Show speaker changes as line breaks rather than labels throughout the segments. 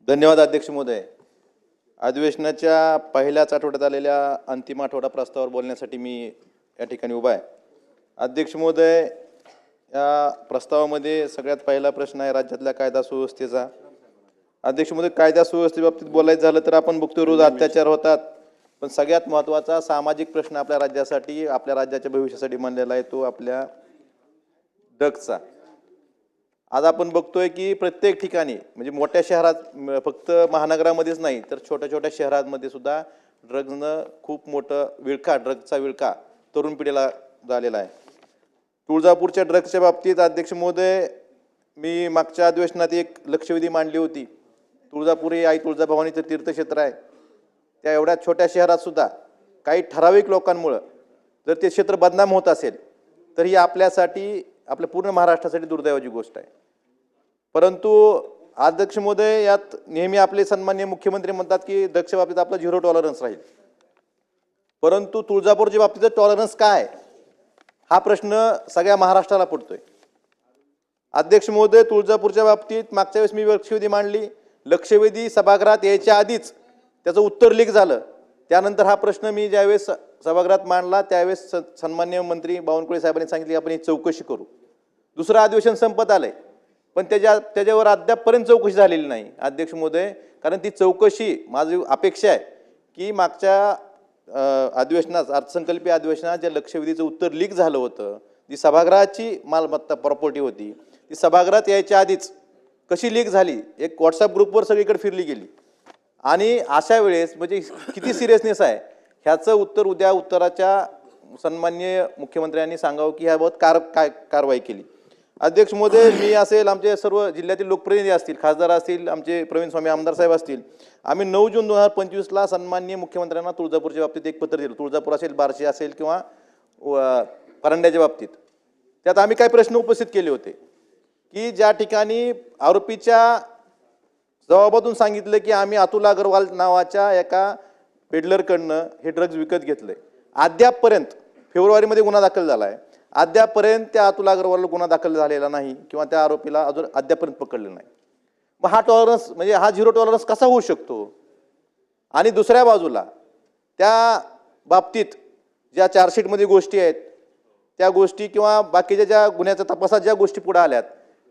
धन्यवाद अध्यक्ष महोदय. अधिवेशनाच्या पहिल्याच आठवड्यात आलेल्या अंतिम आठवडा प्रस्तावावर बोलण्यासाठी मी या ठिकाणी उभा आहे. अध्यक्ष महोदय, या प्रस्तावामध्ये सगळ्यात पहिला प्रश्न आहे राज्यातल्या कायदा सुव्यवस्थेचा. अध्यक्ष महोदय, कायदा सुव्यवस्थेबाबतीत बोलायचं झालं तर आपण बघतो रोज अत्याचार होतात, पण सगळ्यात महत्त्वाचा सामाजिक प्रश्न आपल्या राज्यासाठी, आपल्या राज्याच्या भविष्यासाठी मानलेला आहे तो आपल्या ड्रग्सचा. आज आपण बघतोय की प्रत्येक ठिकाणी म्हणजे मोठ्या शहरात, फक्त महानगरामध्येच नाही तर छोट्या छोट्या शहरांमध्ये सुद्धा ड्रग्सनं खूप मोठं ड्रग्सचा विळखा तरुण पिढीला झालेला आहे. तुळजापूरच्या ड्रग्सच्या बाबतीत अध्यक्ष महोदय, मी मागच्या अधिवेशनात एक लक्षवेधी मांडली होती. तुळजापूर ही आई तुळजाभवानीचं तीर्थक्षेत्र आहे. त्या एवढ्या छोट्या शहरात सुद्धा काही ठराविक लोकांमुळं जर ते क्षेत्र बदनाम होत असेल तर ही आपल्यासाठी, आपल्या पूर्ण महाराष्ट्रासाठी दुर्दैवाची गोष्ट आहे. परंतु अध्यक्ष महोदय, यात नेहमी आपले सन्माननीय मुख्यमंत्री म्हणतात की ड्रग्सच्या बाबतीत आपला 0 टॉलरन्स राहील. परंतु तुळजापूरच्या बाबतीत टॉलरन्स काय हा प्रश्न सगळ्या महाराष्ट्राला पडतोय. अध्यक्ष महोदय, तुळजापूरच्या बाबतीत मागच्या वेळेस मी लक्षवेधी मांडली. लक्षवेधी सभागृहात यायच्या आधीच त्याचं उत्तर लीक झालं. त्यानंतर हा प्रश्न मी ज्यावेळेस सभागृहात मांडला त्यावेळेस सन्माननीय मंत्री बावनकुळे साहेबांनी सांगितले की आपण ही चौकशी करू. दुसरं अधिवेशन संपत आलंय, पण त्याच्यावर अद्यापपर्यंत चौकशी झालेली नाही अध्यक्ष महोदय. कारण ती चौकशी, माझी अपेक्षा आहे की मागच्या अधिवेशनात, अर्थसंकल्पीय अधिवेशनात जे लक्षवेधीचं उत्तर लीक झालं होतं, जी सभागृहाची मालमत्ता प्रॉपर्टी होती, ती सभागृहात यायच्या आधीच कशी लीक झाली, एक व्हॉट्सअप ग्रुपवर सगळीकडे फिरली गेली. आणि अशा वेळेस म्हणजे किती सिरियसनेस आहे ह्याचं उत्तर उद्या उत्तराच्या सन्माननीय मुख्यमंत्र्यांनी सांगावं की ह्याबाबत काय कारवाई केली. अध्यक्ष महोदय, मी असेल, आमचे सर्व जिल्ह्यातील लोकप्रतिनिधी असतील, खासदार असतील, आमचे प्रवीण स्वामी आमदार साहेब असतील, आम्ही 9 जून 2025ला सन्माननीय मुख्यमंत्र्यांना तुळजापूरच्या बाबतीत एक पत्र दिलं. तुळजापूर असेल, बार्शी असेल किंवा परांड्याच्या बाबतीत. त्यात आम्ही काही प्रश्न उपस्थित केले होते की ज्या ठिकाणी आरोपीच्या जबाबातून सांगितलं की आम्ही अतुल अग्रवाल नावाच्या एका पेडलरकडनं हे ड्रग्ज विकत घेतलंय. अद्यापपर्यंत, फेब्रुवारीमध्ये गुन्हा दाखल झाला आहे, अद्यापपर्यंत त्या अतुल अग्रवालला गुन्हा दाखल झालेला नाही किंवा त्या आरोपीला अजून अद्यापर्यंत पकडलं नाही. मग हा टॉलरन्स म्हणजे हा 0 टॉलरन्स कसा होऊ शकतो? आणि दुसऱ्या बाजूला त्या बाबतीत ज्या चार्जशीटमध्ये गोष्टी आहेत त्या गोष्टी किंवा बाकीच्या ज्या गुन्ह्याच्या तपासात ज्या गोष्टी पुढे आल्यात,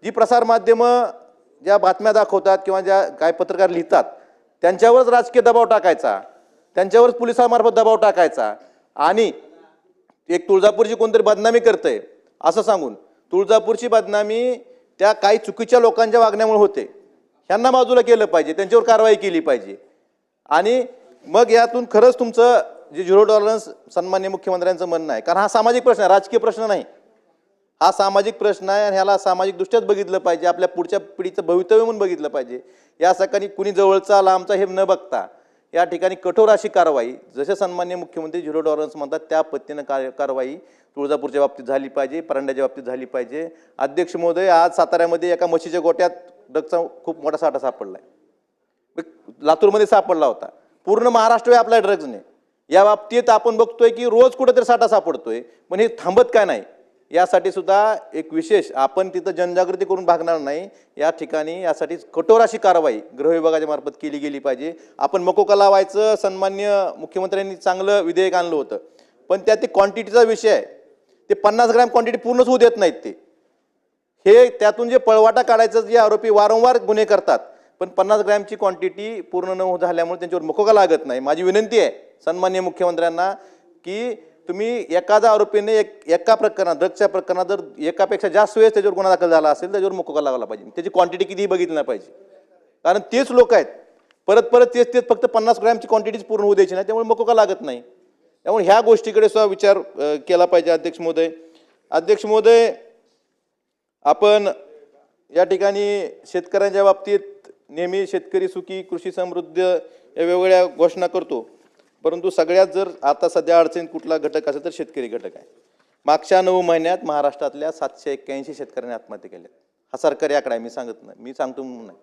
जी प्रसारमाध्यमं ज्या बातम्या दाखवतात किंवा ज्या काय पत्रकार लिहितात त्यांच्यावरच राजकीय दबाव टाकायचा, त्यांच्यावरच पोलिसांमार्फत दबाव टाकायचा आणि एक तुळजापूरची कोणतरी बदनामी करतंय असं सांगून तुळजापूरची बदनामी त्या काही चुकीच्या लोकांच्या वागण्यामुळे होते, ह्यांना बाजूला केलं पाहिजे, त्यांच्यावर कारवाई केली पाहिजे. आणि मग यातून खरंच तुमचं जे 0 टॉलरन्स सन्माननीय मुख्यमंत्र्यांचं म्हणणं आहे, कारण हा सामाजिक प्रश्न आहे, राजकीय प्रश्न नाही. हा सामाजिक प्रश्न आहे आणि ह्याला सामाजिक दृष्ट्याच बघितलं पाहिजे, आपल्या पुढच्या पिढीचं भवितव्य म्हणून बघितलं पाहिजे. या सकाळी कुणी जवळचा लांबचा हे न बघता या ठिकाणी कठोर अशी कारवाई, जसे सन्माननीय मुख्यमंत्री 0 टॉलरन्स म्हणतात त्या पद्धतीनं कारवाई तुळजापूरच्या बाबतीत झाली पाहिजे, परांड्याच्या बाबतीत झाली पाहिजे. अध्यक्ष महोदय, आज साताऱ्यामध्ये एका म्हशीच्या गोट्यात ड्रग्सचा खूप मोठा साठा सापडला आहे, लातूरमध्ये सापडला होता. पूर्ण महाराष्ट्र आपल्या ड्रग्सने. या बाबतीत आपण बघतोय की रोज कुठेतरी साठा सापडतोय, पण हे थांबत काय नाही. यासाठी सुद्धा एक विशेष आपण तिथं जनजागृती करून भागणार नाही. या ठिकाणी यासाठी कठोर अशी कारवाई गृह विभागाच्या मार्फत केली गेली पाहिजे. आपण मकोका लावायचं सन्माननीय मुख्यमंत्र्यांनी चांगलं विधेयक आणलं होतं, पण त्यात ते क्वांटिटीचा विषय आहे. ते 50 ग्रॅम क्वांटिटी पूर्णच होऊ देत नाहीत. हे त्यातून जे पळवाटा काढायचं, जे आरोपी वारंवार गुन्हे करतात पण 50 ग्रॅमची क्वांटिटी पूर्ण न झाल्यामुळे त्यांच्यावर मकोका लागत नाही. माझी विनंती आहे सन्माननीय मुख्यमंत्र्यांना की तुम्ही एखादा आरोपीने एका प्रकरणात, ड्रग्सच्या प्रकरणात जर एकापेक्षा जास्त वेळेस त्याच्यावर गुन्हा दाखल झाला असेल त्याच्यावर मकोका लावला पाहिजे. त्याची क्वांटिटी कितीही बघितली नाही पाहिजे, कारण तेच लोक आहेत परत परत तेच फक्त 50 ग्रॅमची क्वांटिटीच पूर्ण होऊ द्यायची नाही, त्यामुळे मकोका लागत नाही. त्यामुळे ह्या गोष्टीकडे सुद्धा विचार केला पाहिजे. अध्यक्ष महोदय, आपण या ठिकाणी शेतकऱ्यांच्या बाबतीत नेहमी शेतकरी सुखी, कृषी समृद्ध या वेगवेगळ्या घोषणा करतो, परंतु सगळ्यात जर आता सध्या अडचणीत कुठला घटक असेल तर शेतकरी घटक आहे. मागच्या 9 महिन्यात महाराष्ट्रातल्या 781 शेतकऱ्यांनी आत्महत्या केल्या. हा सरकारी आकडा आहे, मी सांगत नाही, मी सांगतो म्हणून नाही.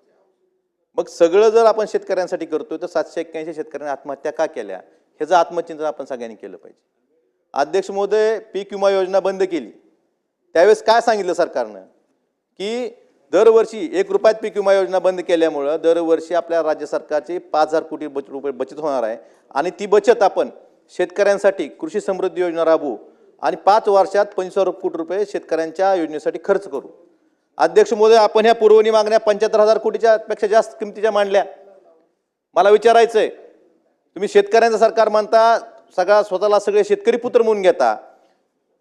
मग सगळं जर आपण शेतकऱ्यांसाठी करतोय तर 781 शेतकऱ्यांनी आत्महत्या का केल्या ह्याचं आत्मचिंतन आपण सगळ्यांनी केलं पाहिजे. अध्यक्ष महोदय, पीक विमा योजना बंद केली त्यावेळेस काय सांगितलं सरकारनं की दरवर्षी 1 रुपयात पीक विमा योजना बंद केल्यामुळं दरवर्षी आपल्या राज्य सरकारची 5,000 कोटी रुपये बचत होणार आहे आणि ती बचत आपण शेतकऱ्यांसाठी कृषी समृद्धी योजना राबवू आणि 5 वर्षात 25,000 कोटी रुपये शेतकऱ्यांच्या योजनेसाठी खर्च करू. अध्यक्ष महोदय, आपण ह्या पुरवणी मागण्या 75,000 कोटीच्या पेक्षा जास्त किमतीच्या मांडल्या. मला विचारायचं आहे, तुम्ही शेतकऱ्यांचं सरकार म्हणता, स्वतःला सगळे शेतकरी पुत्र म्हणून घेता,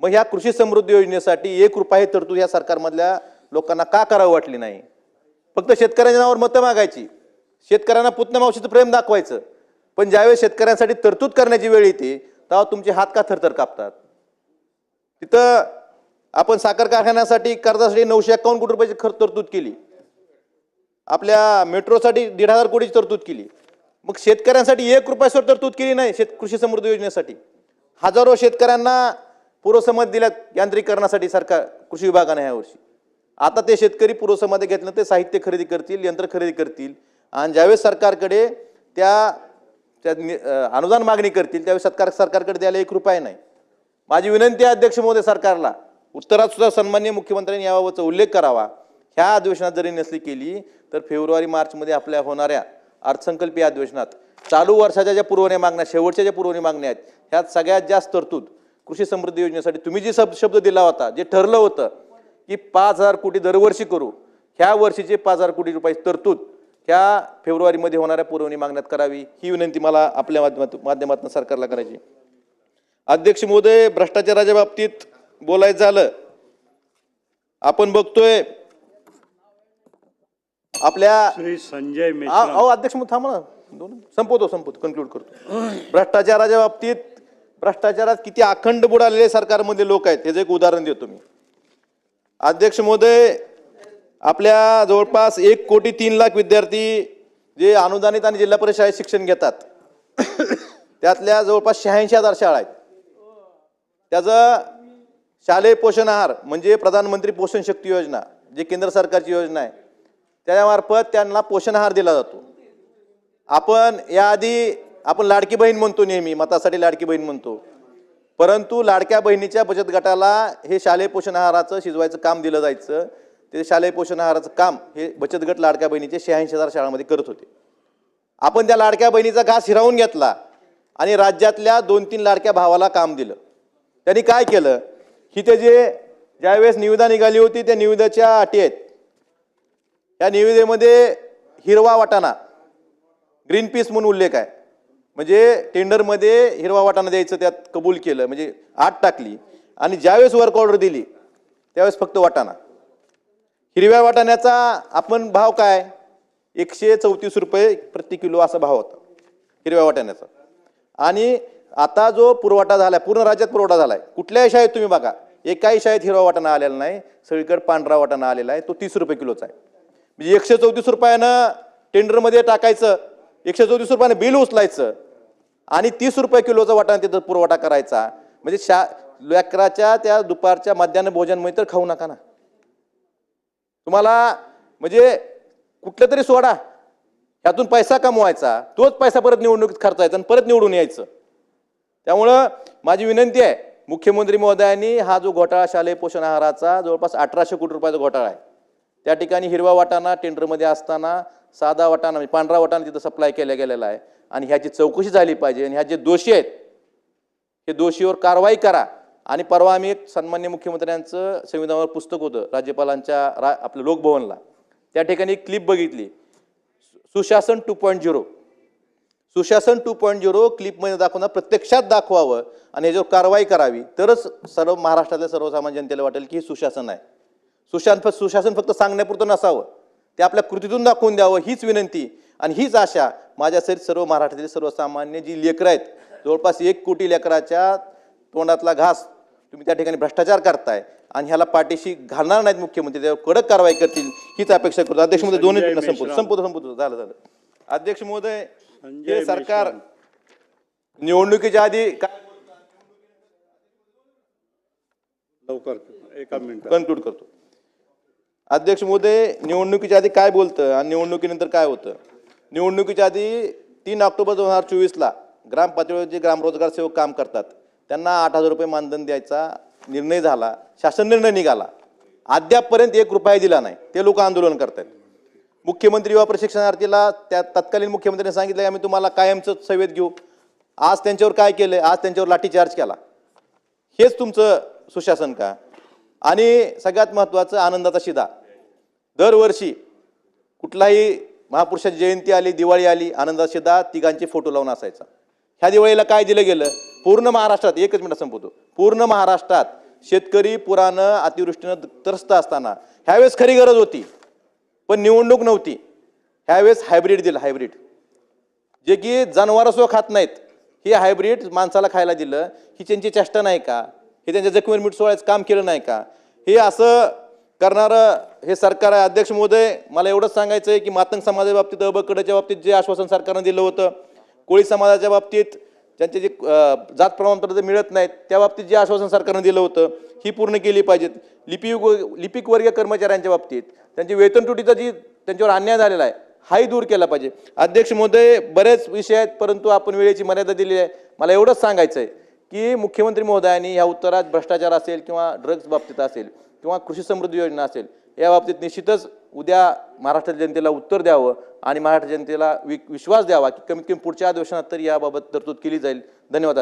मग ह्या कृषी समृद्धी योजनेसाठी 1 रुपया तरतूद या सरकारमधल्या लोकांना का करावं वाटली नाही? फक्त शेतकऱ्यांच्या नावावर मतं मागायची, शेतकऱ्यांना पुतना मावशीचं प्रेम दाखवायचं, पण ज्यावेळेस शेतकऱ्यांसाठी तरतूद करण्याची वेळ येते तेव्हा तुमचे हात का थरथर कापतात? तिथं आपण साखर कारखान्यासाठी कर्जासाठी 951 कोटी रुपयाची तरतूद केली, आपल्या मेट्रोसाठी 1,500 कोटीची तरतूद केली. मग शेतकऱ्यांसाठी 1 रुपयावर तरतूद केली नाही. कृषी समृद्धी योजनेसाठी हजारो शेतकऱ्यांना पूर्वसंमत दिल्यात यांत्रिकरणासाठी सरकार कृषी विभागाने ह्या वर्षी. आता ते शेतकरी पूर्वसंमत घेतलं ते साहित्य खरेदी करतील, यंत्र खरेदी करतील आणि ज्यावेळेस सरकारकडे त्या अनुदान मागणी करतील त्यावेळेस सरकारकडे द्यायला 1 रुपया नाही. माझी विनंती आहे अध्यक्ष महोदय सरकारला, उत्तरात सुद्धा सन्माननीय मुख्यमंत्र्यांनी याबाबतचा उल्लेख करावा. ह्या अधिवेशनात जरी नसली केली तर फेब्रुवारी-मार्चमध्ये आपल्या होणाऱ्या अर्थसंकल्पीय अधिवेशनात चालू वर्षाच्या ज्या पुरवण्या मागण्या, शेवटच्या ज्या पुरवणी मागण्या आहेत, ह्यात सगळ्यात जास्त तरतूद कृषी समृद्धी योजनेसाठी तुम्ही जी शब्द दिला होता, जे ठरलं होतं की 5,000 कोटी दरवर्षी करू, ह्या वर्षीचे 5,000 कोटी रुपये तरतूद ह्या फेब्रुवारीमध्ये होणाऱ्या पुरवणी मागण्यात करावी, ही विनंती मला आपल्या माध्यमातून सरकारला करायची. अध्यक्ष महोदय, भ्रष्टाचाराच्या बाबतीत बोलायचं झालं, आपण बघतोय आपल्या
श्री संजय
अध्यक्ष महोदय थांबा ना, संपवतो कन्क्लूड करतो. भ्रष्टाचाराच्या बाबतीत भ्रष्टाचारात किती अखंड बुडालेले सरकारमधले लोक आहेत त्याचं एक उदाहरण देतो मी. अध्यक्ष महोदय, आपल्या जवळपास 1,03,00,000 विद्यार्थी जे अनुदानित आणि जिल्हा परिषद शाळेत शिक्षण घेतात, त्यातल्या जवळपास 86,000 शाळा आहेत. त्याचं शालेय पोषण आहार म्हणजे प्रधानमंत्री पोषण शक्ती योजना, जी केंद्र सरकारची योजना आहे, त्यामार्फत त्यांना पोषण आहार दिला जातो. आपण याआधी लाडकी बहीण म्हणतो, नेहमी मतासाठी लाडकी बहीण म्हणतो, परंतु लाडक्या बहिणीच्या बचत गटाला हे शालेय पोषण आहाराचं शिजवायचं काम दिलं जायचं. ते शालेय पोषण आहाराचं काम हे बचत गट लाडक्या बहिणीचे 86,000 शाळांमध्ये करत होते. आपण त्या लाडक्या बहिणीचा घास हिरावून घेतला आणि राज्यातल्या 2-3 लाडक्या भावाला काम दिलं. त्यांनी काय केलं की ते ज्यावेळेस निविदा निघाली होती त्या निविदेच्या अटी आहेत, त्या निविदेमध्ये हिरवा वाटाणा, ग्रीन पीस म्हणून उल्लेख आहे, म्हणजे टेंडरमध्ये हिरवा वाटाणा द्यायचं त्यात कबूल केलं, म्हणजे आट टाकली आणि ज्यावेळेस वर्क ऑर्डर दिली त्यावेळेस फक्त वाटाणा. हिरव्या वाटाण्याचा आपण भाव काय 134 रुपये प्रति किलो असा भाव होता हिरव्या वाटाण्याचा. आणि आता जो पुरवठा झालाय, पूर्ण राज्यात पुरवठा झालाय, कुठल्याही शाळेत तुम्ही बघा एकाही शाळेत हिरवा वाटाणा आलेला नाही, सगळीकडे पांढरा वाटाणा आलेला आहे. तो 30 रुपये किलोचा आहे. म्हणजे 134 रुपयानं टेंडरमध्ये टाकायचं, 134 रुपयानं बिल उचलायचं आणि 30 रुपये किलोचा वाटाणा तिथं पुरवठा करायचा. म्हणजे लेकराच्या त्या दुपारच्या मध्यान्ह भोजन मध्ये तर खाऊ नका ना तुम्हाला, म्हणजे कुठलं तरी सोडा, ह्यातून पैसा कमवायचा, तोच पैसा परत निवडणुकीत खर्चायचा आणि परत निवडून यायचं. त्यामुळं माझी विनंती आहे मुख्यमंत्री महोदयांनी हा जो घोटाळा शालेय पोषण आहाराचा जवळपास 1,800 कोटी रुपयाचा घोटाळा आहे, त्या ठिकाणी हिरवा वाटाणा टेंडरमध्ये असताना साधा वाटाणा म्हणजे पांढरा वाटाणा तिथं सप्लाय केला गेलेला आहे आणि ह्याची चौकशी झाली पाहिजे आणि ह्या जे दोषी आहेत हे दोषीवर कारवाई करा. आणि परवा आम्ही एक सन्माननीय मुख्यमंत्र्यांचं संविधानावर पुस्तक होतं राज्यपालांच्या आपल्या लोकभवनला, त्या ठिकाणी एक क्लिप बघितली, सुशासन 2.0. सुशासन 2.0 क्लिपमध्ये दाखवणं प्रत्यक्षात दाखवावं आणि ह्याच्यावर कारवाई करावी, तरच सर्व महाराष्ट्रातल्या सर्वसामान्य जनतेला वाटेल की हे सुशासन आहे. सुशासन फक्त सांगण्यापुरतं नसावं, ते आपल्या कृतीतून दाखवून द्यावं, हीच विनंती आणि हीच आशा माझ्यासहित सर्व महाराष्ट्रातील सर्वसामान्य जी लेकरं आहेत, जवळपास 1 कोटी लेकराच्या तोंडातला घास तुम्ही त्या ठिकाणी भ्रष्टाचार करताय आणि ह्याला पाठीशी घालणार नाहीत मुख्यमंत्री, त्यावर कडक कारवाई करतील हीच अपेक्षा करतो. अध्यक्ष महोदय, 2 मिनिटं संपवतो झालं. अध्यक्ष महोदय, हे सरकार निवडणुकीच्या आधी
लवकर 1 मिनिट
कन्क्लूड करतो. अध्यक्ष महोदय, निवडणुकीच्या आधी काय बोलतं आणि निवडणुकीनंतर काय होतं. निवडणुकीच्या आधी 3 ऑक्टोबर 2024ला ग्राम पातळीवर जे ग्रामरोजगार सेवक काम करतात त्यांना 8,000 रुपये मानधन द्यायचा निर्णय झाला, शासन निर्णय निघाला. अद्यापपर्यंत 1 रुपया दिला नाही. ते लोक आंदोलन करतात. मुख्यमंत्री युवा प्रशिक्षणार्थीला त्या तत्कालीन मुख्यमंत्र्यांनी सांगितलं की आम्ही तुम्हाला कायमचं सेवेत घेऊ. आज त्यांच्यावर काय केलं? आज त्यांच्यावर लाठीचार्ज केला. हेच तुमचं सुशासन का? आणि सगळ्यात महत्त्वाचं आनंदाचा शिदा. दरवर्षी कुठलाही महापुरुषाची जयंती आली, दिवाळी आली, आनंदाचा शिदा तिघांचे फोटो लावून असायचा. ह्या दिवाळीला काय दिलं गेलं? पूर्ण महाराष्ट्रात, एकच मिनिट संपवतो, पूर्ण महाराष्ट्रात शेतकरी पुरानं अतिवृष्टीनं त्रस्त असताना ह्यावेळेस खरी गरज होती, पण निवडणूक नव्हती. ह्यावेळेस हायब्रिड दिलं. हायब्रिड जे की जनावरसो खात नाहीत, हे हायब्रिड माणसाला खायला दिलं. ही त्यांची चेष्टा नाही का? हे त्यांच्या जखमीवर मीठ सोडायचं काम केलं नाही का? हे असं करणारं हे सरकार आहे. अध्यक्ष महोदय, मला एवढंच सांगायचं आहे की मातंग समाजाच्या बाबतीत, अबकडच्या बाबतीत जे आश्वासन सरकारनं दिलं होतं, कोळी समाजाच्या बाबतीत ज्यांचे जे जात प्रमाणपत्र मिळत नाहीत त्या बाबतीत जे आश्वासन सरकारनं दिलं होतं ही पूर्ण केली पाहिजेत. लिपिक वर्गीय कर्मचाऱ्यांच्या बाबतीत त्यांची वेतन तुटीचा जी त्यांच्यावर अन्याय झालेला आहे हाही दूर केला पाहिजे. अध्यक्ष महोदय, बरेच विषय आहेत, परंतु आपण वेळेची मर्यादा दिलेली आहे. मला एवढंच सांगायचं आहे की मुख्यमंत्री महोदयांनी ह्या उत्तरात भ्रष्टाचार असेल किंवा ड्रग्ज बाबतीत असेल किंवा कृषी समृद्धी योजना असेल, या बाबतीत निश्चितच उद्या महाराष्ट्र जनतेला उत्तर द्यावं आणि महाराष्ट्र जनतेला विश्वास द्यावा की कमीत कमी पुढच्या अधिवेशनात तरी याबाबत तरतूद केली जाईल. धन्यवाद.